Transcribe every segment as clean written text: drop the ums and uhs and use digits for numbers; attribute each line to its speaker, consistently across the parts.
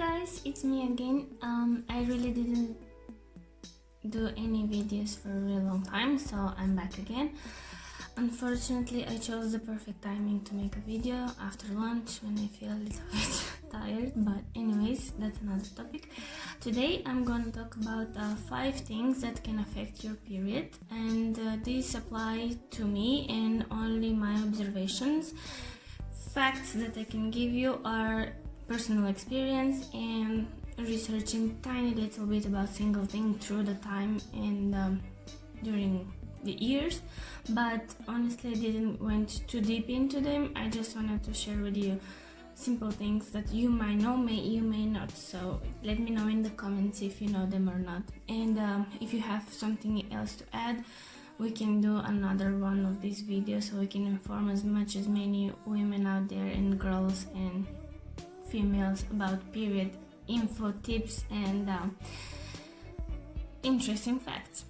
Speaker 1: guys, it's me again. I really didn't do any videos for a really long time, so I'm back again. Unfortunately, I chose the perfect timing to make a video after lunch when I feel a little bit tired, but anyways, that's another topic. Today I'm gonna talk about 5 things that can affect your period, and these apply to me and only my observations. Facts that I can give you are personal experience and researching tiny little bit about single thing through the time and during the years, but honestly I didn't went too deep into them. I just wanted to share with you simple things that you might know, you may not, so let me know in the comments if you know them or not, and if you have something else to add, we can do another one of these videos so we can inform as many women out there and girls and females about period info, tips, and interesting facts.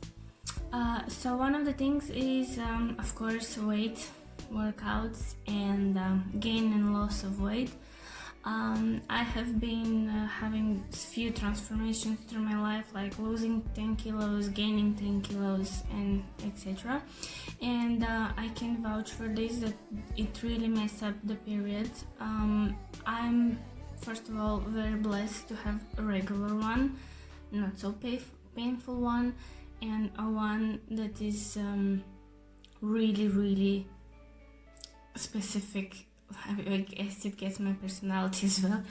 Speaker 1: So one of the things is of course weight, workouts, and gain and loss of weight. I have been having few transformations through my life, like losing 10 kilos, gaining 10 kilos, and etc. And I can vouch for this, that it really messed up the period. I'm first of all very blessed to have a regular one, not so painful one, and a one that is really specific. I guess it gets my personality as well.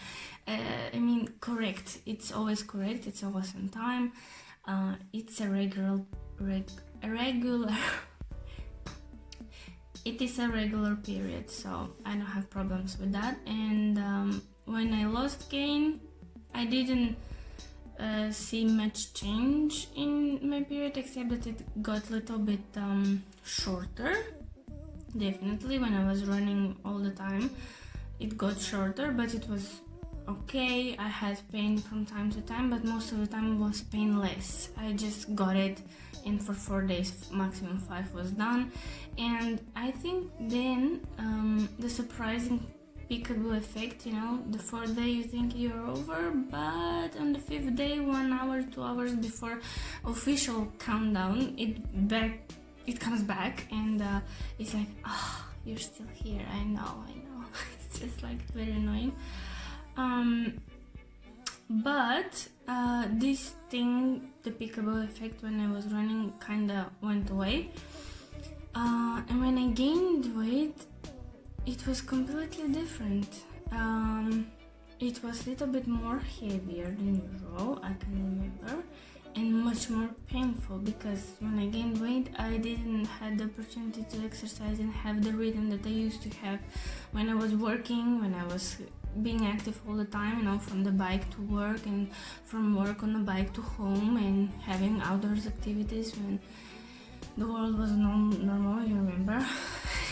Speaker 1: I mean, correct. It's always correct. It's always on time. It's a regular. It is a regular period, so I don't have problems with that. And when I lost gain, I didn't see much change in my period, except that it got a little bit shorter. Definitely, when I was running all the time, it got shorter, but it was okay. I had pain from time to time, but most of the time it was painless. I just got it, and for 4 days, maximum 5, was done. And I think then the surprising peekaboo effect, you know, the 4th day you think you're over, but on the 5th day, 1 hour, 2 hours before official countdown, it comes back, and it's like, oh, you're still here. I know. It's just like very annoying. But this thing, the peekaboo effect, when I was running, kinda went away. And when I gained weight, it was completely different. It was a little bit more heavier than usual, I can remember, and much more painful, because when I gained weight, I didn't have the opportunity to exercise and have the rhythm that I used to have when I was working, when I was being active all the time, you know, from the bike to work, and from work on the bike to home, and having outdoors activities when the world was normal, you remember.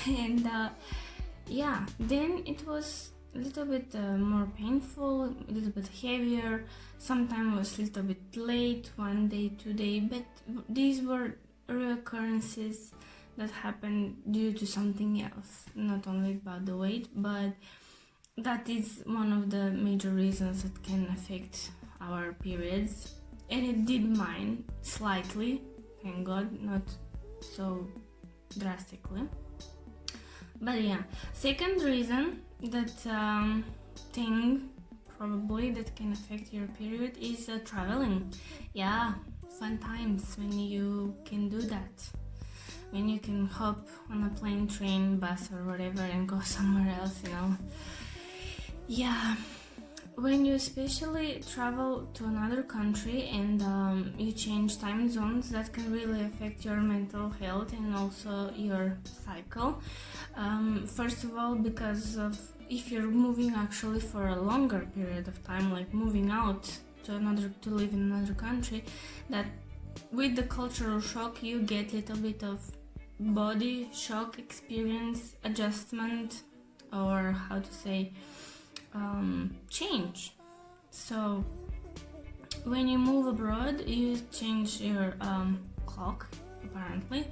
Speaker 1: And yeah, then it was a little bit more painful, a little bit heavier. Sometimes it was a little bit late, 1 day, 2 days, but these were reoccurrences that happened due to something else, not only about the weight, but that is one of the major reasons that can affect our periods. And it did mine slightly, thank God, not so drastically. But yeah, second reason that thing probably that can affect your period is traveling. Yeah, fun times when you can do that, when you can hop on a plane, train, bus, or whatever and go somewhere else, you know. Yeah, when you especially travel to another country and you change time zones, that can really affect your mental health and also your cycle. First of all, because of if you're moving actually for a longer period of time, like moving out to live in another country, that with the cultural shock you get a little bit of body shock experience, adjustment, or how to say, change. So when you move abroad, you change your clock, apparently,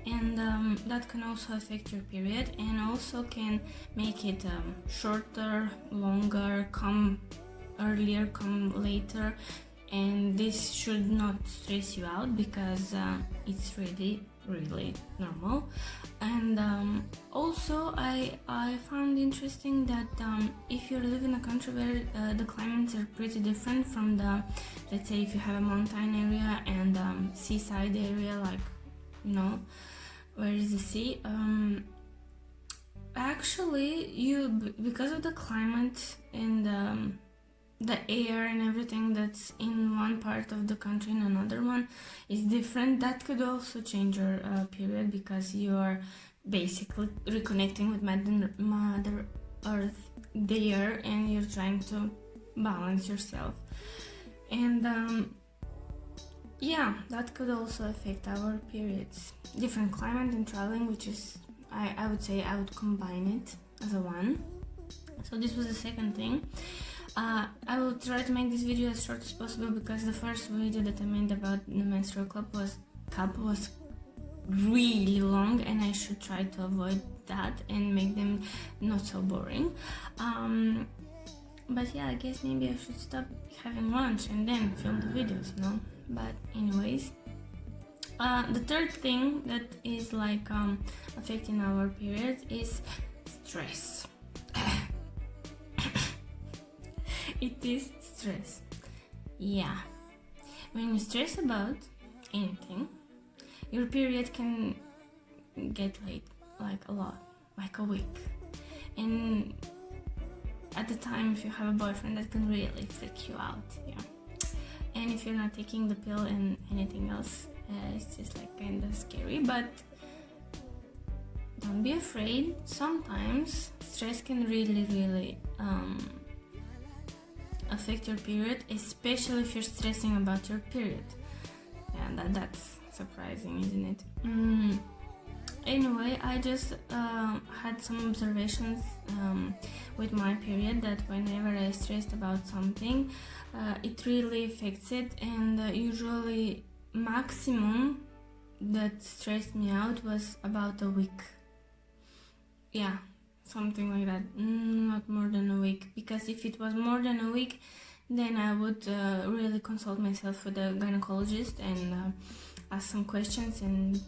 Speaker 1: and that can also affect your period, and also can make it shorter, longer, come earlier come later, and this should not stress you out because it's really normal. And also I found interesting that if you live in a country where the climates are pretty different from the, let's say if you have a mountain area and seaside area, like, you know, where is the sea, actually because of the climate and the air and everything that's in one part of the country and another one is different, that could also change your period, because you are basically reconnecting with Mother Earth there, and you're trying to balance yourself. And yeah, that could also affect our periods. Different climate and traveling, which is, I would say I would combine it as a one. So this was the second thing. I will try to make this video as short as possible, because the first video that I made about the menstrual cup was really long, and I should try to avoid that and make them not so boring. But yeah, I guess maybe I should stop having lunch and then film the videos, you know. But anyways, the third thing that is like affecting our periods is stress. It is stress. Yeah, when you stress about anything, your period can get late, like a lot, like a week. And at the time, if you have a boyfriend, that can really freak you out. Yeah. And if you're not taking the pill and anything else, it's just like kind of scary. But don't be afraid. Sometimes stress can really affect your period, especially if you're stressing about your period. Yeah, that's surprising, isn't it? Anyway, I just had some observations with my period, that whenever I stressed about something, it really affects it, and usually maximum that stressed me out was about a week. Yeah, something like that, not more than a week, because if it was more than a week, then I would really consult myself with a gynecologist and ask some questions and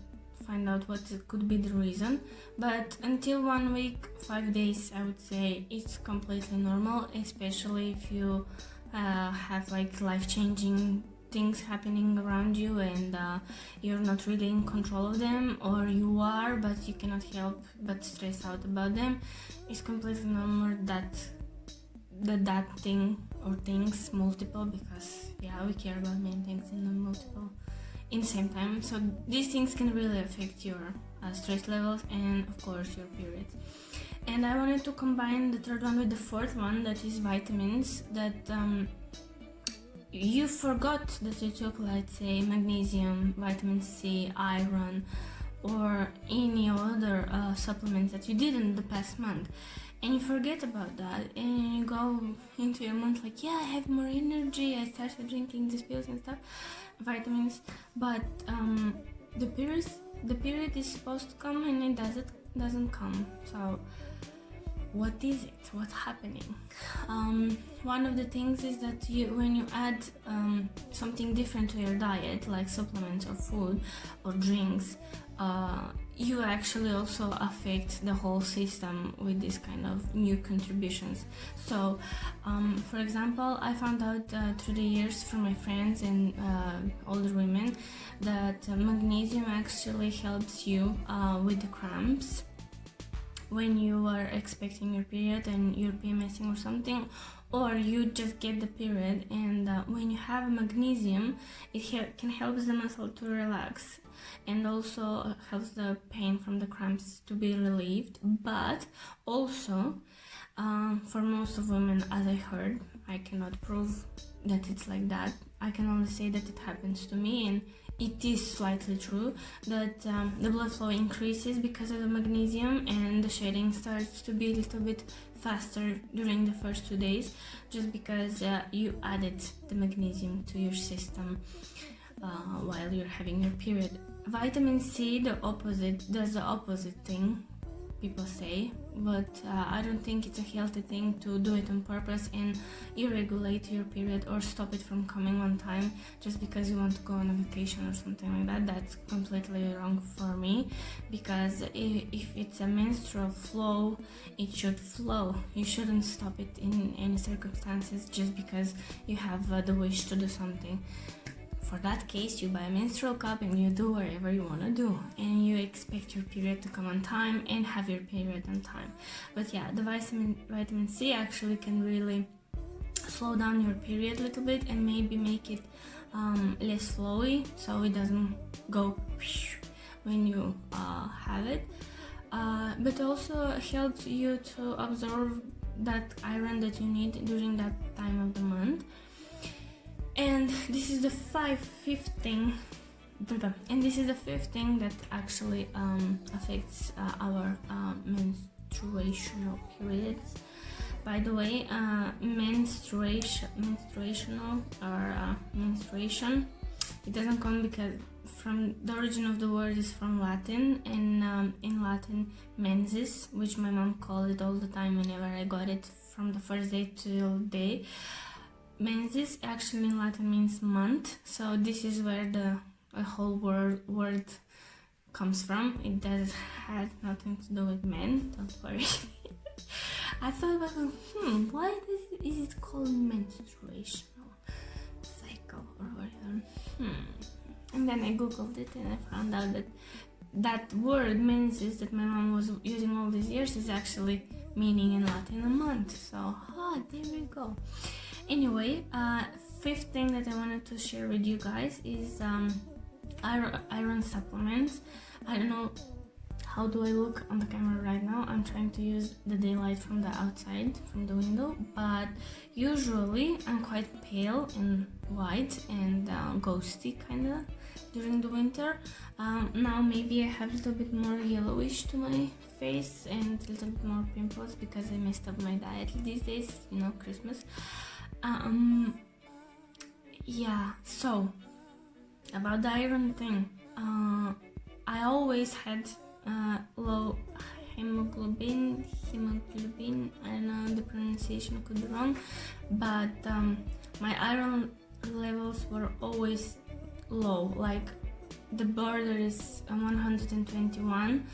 Speaker 1: find out what could be the reason. But until 1 week, 5 days, I would say it's completely normal, especially if you have like life-changing things happening around you and you're not really in control of them, or you are but you cannot help but stress out about them. It's completely normal that thing or things multiple, because yeah, we care about many things in the multiple in the same time. So these things can really affect your stress levels and of course your periods. And I wanted to combine the third one with the fourth one, that is vitamins, that you forgot that you took, let's say, magnesium, vitamin C, iron, or any other supplements that you did in the past month, and you forget about that, and you go into your month like, yeah, I have more energy, I started drinking these pills and stuff, vitamins, but the period is supposed to come and it doesn't come. So what is it? What's happening? One of the things is that when you add something different to your diet, like supplements or food or drinks, you actually also affect the whole system with this kind of new contributions. So, for example, I found out through the years from my friends and older women that magnesium actually helps you with the cramps when you are expecting your period and you're PMSing or something, or you just get the period, and when you have magnesium, it can help the muscle to relax and also helps the pain from the cramps to be relieved. But also for most of women, as I heard, I cannot prove that it's like that, I can only say that it happens to me, and it is slightly true that the blood flow increases because of the magnesium, and the shedding starts to be a little bit faster during the first 2 days, just because you added the magnesium to your system while you're having your period. Vitamin C does the opposite thing. people say, but I don't think it's a healthy thing to do it on purpose and irregulate your period or stop it from coming on time just because you want to go on a vacation or something like that. That's completely wrong for me, because if it's a menstrual flow, it should flow. You shouldn't stop it in any circumstances just because you have the wish to do something. For that case, you buy a menstrual cup and you do whatever you want to do, and you expect your period to come on time and have your period on time. But yeah, the vitamin C actually can really slow down your period a little bit and maybe make it less flowy, so it doesn't go when you have it, but also helps you to absorb that iron that you need during that time of the month. And this is the fifth thing that actually affects our menstruational periods. By the way, menstruation, it doesn't come because from the origin of the word is from Latin, and in Latin, menses, which my mom called it all the time whenever I got it from the first day till day. Menses actually in Latin means month, so this is where the whole word comes from. It had nothing to do with men, don't worry. I thought about, why is it called menstruational cycle or whatever? And then I googled it and I found out that word menses that my mom was using all these years is actually meaning in Latin a month. So, there we go. Anyway, fifth thing that I wanted to share with you guys is iron supplements. I don't know how do I look on the camera right now. I'm trying to use the daylight from the outside, from the window, but usually I'm quite pale and white and ghosty kinda during the winter. Now maybe I have a little bit more yellowish to my face and a little bit more pimples because I messed up my diet these days, Christmas. Yeah, so about the iron thing, I always had low hemoglobin, I don't know, the pronunciation could be wrong, but my iron levels were always low, like the border is 121.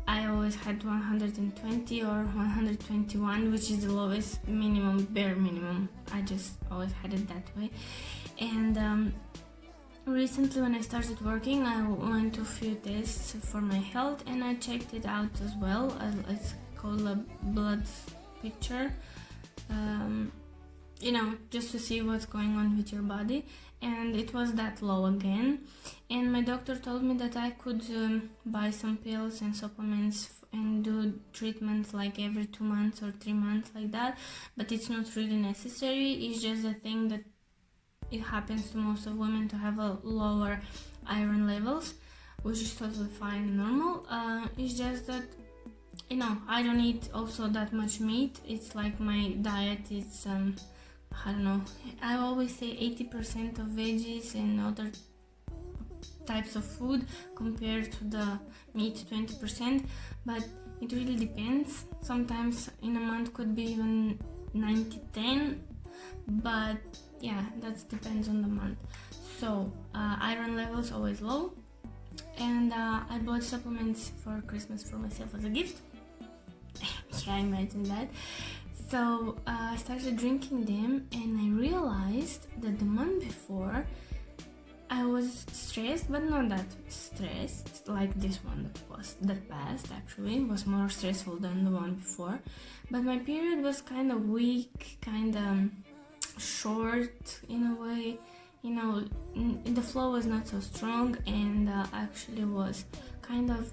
Speaker 1: I always had 120 or 121, which is the lowest minimum, bare minimum. I just always had it that way. And recently when I started working, I went to a few tests for my health and I checked it out as well. It's called a blood picture, just to see what's going on with your body. And it was that low again, and my doctor told me that I could buy some pills and supplements and do treatments like every 2 months or 3 months like that, but it's not really necessary. It's just a thing that it happens to most of women to have a lower iron levels, which is totally fine and normal. It's just that I don't eat also that much meat. It's like my diet is I don't know, I always say 80% of veggies and other types of food compared to the meat 20%, but it really depends. Sometimes in a month could be even 90-10, but yeah, that depends on the month. So iron levels always low, and I bought supplements for Christmas for myself as a gift. Yeah, imagine that. So I started drinking them, and I realized that the month before I was stressed, but not that stressed like this one that passed. Actually, was more stressful than the one before, but my period was kind of weak, kind of short in a way. The flow was not so strong, and actually was kind of.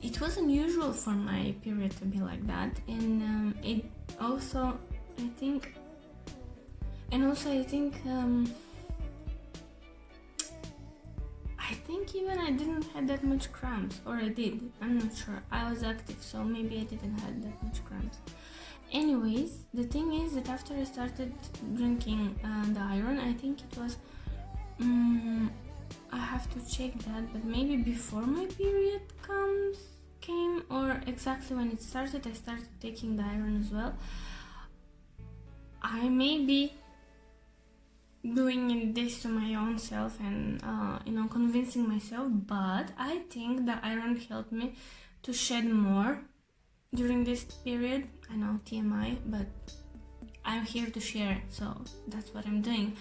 Speaker 1: It was unusual for my period to be like that, and it also, I think, even I didn't have that much cramps, or I did, I'm not sure. I was active, so maybe I didn't have that much cramps. Anyways, the thing is that after I started drinking the iron, I think it was, I have to check that, but maybe before my period comes, came, or exactly when it started, I started taking the iron as well. I may be doing this to my own self and convincing myself, but I think the iron helped me to shed more during this period. I know, TMI, but I'm here to share, so that's what I'm doing.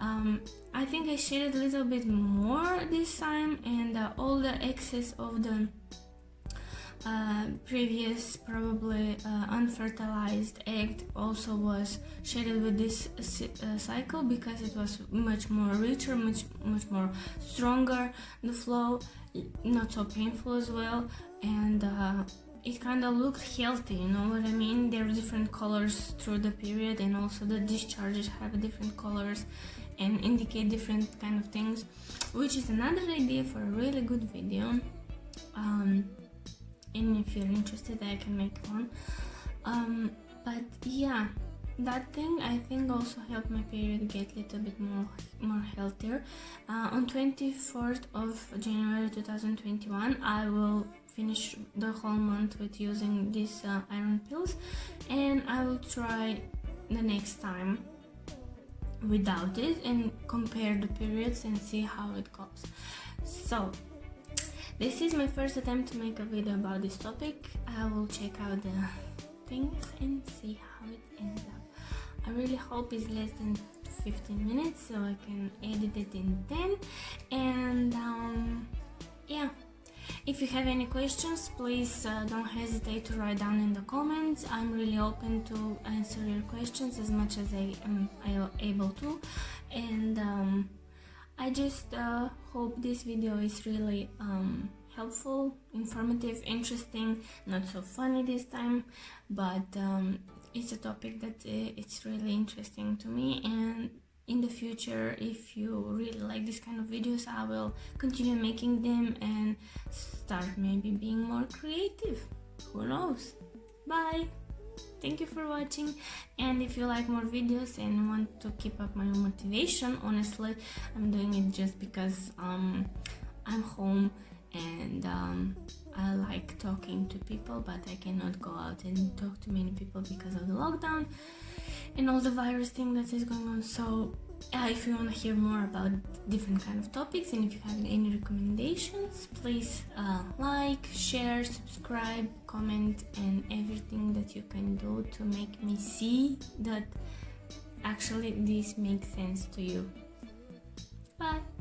Speaker 1: I think I shared a little bit more this time, and all the excess of the previous probably unfertilized egg also was shared with this cycle, because it was much more richer, much more stronger, the flow, not so painful as well, and it kind of looked healthy, you know what I mean? There are different colors through the period, and also the discharges have different colors and indicate different kind of things, which is another idea for a really good video. And if you're interested, I can make one. But yeah, that thing I think also helped my period get a little bit more healthier. On 24th of January 2021, I will finish the whole month with using these iron pills, and I will try the next time without it and compare the periods and see how it goes. So this is my first attempt to make a video about this topic. I will check out the things and see how it ends up. I really hope it's less than 15 minutes so I can edit it in 10. And yeah, if you have any questions, please don't hesitate to write down in the comments. I'm really open to answer your questions as much as I am able to. And I just hope this video is really helpful, informative, interesting, not so funny this time, but it's a topic that it's really interesting to me, and in the future, if you really like this kind of videos, I will continue making them and start maybe being more creative. Who knows? Bye! Thank you for watching, and if you like more videos and want to keep up my motivation, honestly, I'm doing it just because I'm home and I like talking to people, but I cannot go out and talk to many people because of the lockdown and all the virus thing that is going on. So if you want to hear more about different kind of topics, and if you have any recommendations, please like, share, subscribe, comment, and everything that you can do to make me see that actually this makes sense to you. Bye!